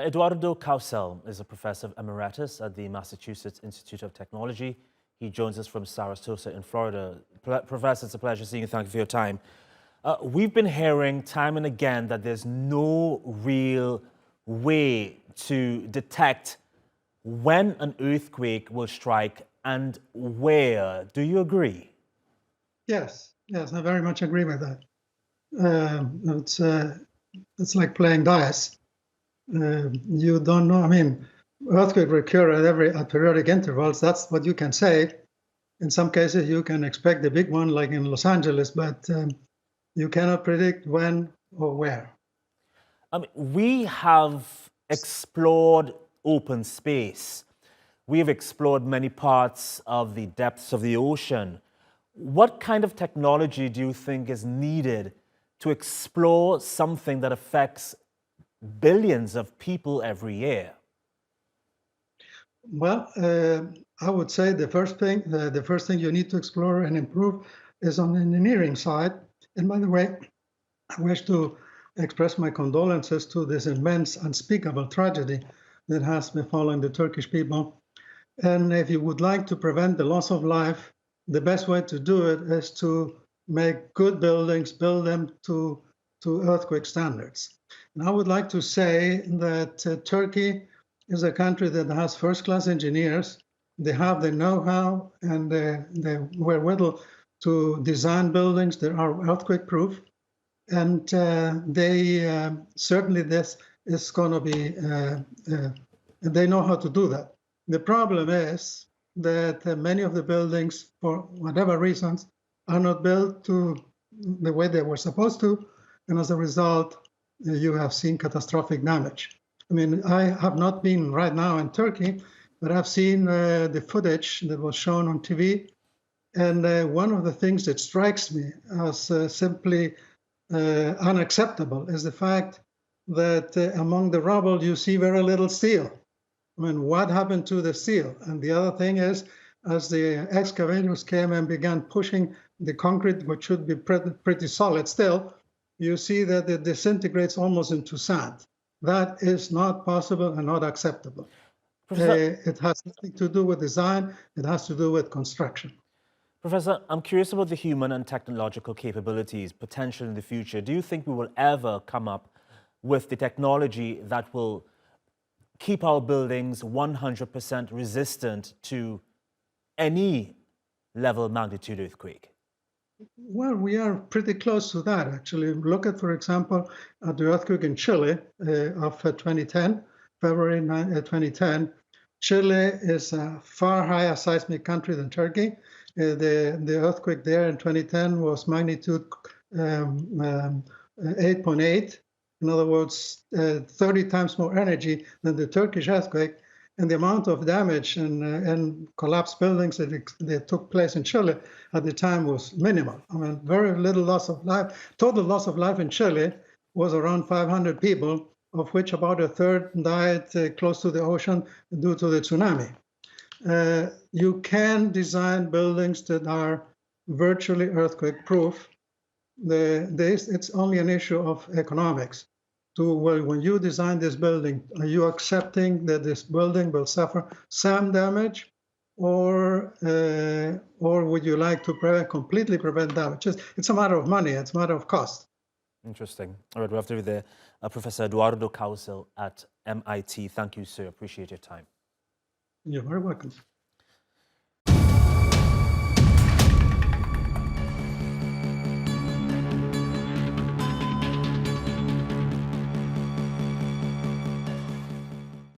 Eduardo Kausel is a professor emeritus at the Massachusetts Institute of Technology. He joins us from Sarasota in Florida. Professor, it's a pleasure seeing you. Thank you for your time. We've been hearing time and again that there's no real way to detect when an earthquake will strike and where. Do you agree? Yes, I very much agree with that. It's like playing dice. You don't know. I mean, earthquakes recur at periodic intervals. That's what you can say. In some cases, you can expect a big one, like in Los Angeles, but you cannot predict when or where. We have explored open space. We have explored many parts of the depths of the ocean. What kind of technology do you think is needed to explore something that affects billions of people every year? Well, I would say the first thing you need to explore and improve is on the engineering side. And by the way, I wish to express my condolences to this immense, unspeakable tragedy that has befallen the Turkish people. And if you would like to prevent the loss of life, the best way to do it is to make good buildings, build them to earthquake standards. And I would like to say that Turkey is a country that has first-class engineers. They have the know-how and the wherewithal to design buildings that are earthquake-proof. And certainly this is going to be, they know how to do that. The problem is that many of the buildings, for whatever reasons, are not built to the way they were supposed to. And as a result, you have seen catastrophic damage. I mean, I have not been right now in Turkey, but I've seen the footage that was shown on TV. And one of the things that strikes me as simply unacceptable is the fact that among the rubble, you see very little steel. I mean, what happened to the steel? And the other thing is, as the excavators came and began pushing the concrete, which should be pretty solid still, you see that it disintegrates almost into sand. That is not possible and not acceptable. It has nothing to do with design. It has to do with construction. Professor, I'm curious about the human and technological capabilities, potential in the future. Do you think we will ever come up with the technology that will keep our buildings 100% resistant to any level magnitude earthquake? Well, we are pretty close to that, actually. Look at, for example, at the earthquake in Chile of 2010, February 2010. Chile is a far higher seismic country than Turkey. The earthquake there in 2010 was magnitude 8.8. In other words, 30 times more energy than the Turkish earthquake. And the amount of damage and collapsed buildings that took place in Chile at the time was minimal. I mean, very little loss of life. Total loss of life in Chile was around 500 people, of which about a third died close to the ocean due to the tsunami. You can design buildings that are virtually earthquake-proof. It's only an issue of economics. Well, when you design this building, are you accepting that this building will suffer some damage, or would you like to completely prevent damage? It's a matter of money. It's a matter of cost. Interesting. All right, we have to be there. Professor Eduardo Kausel at MIT. Thank you, sir. Appreciate your time. You're very welcome.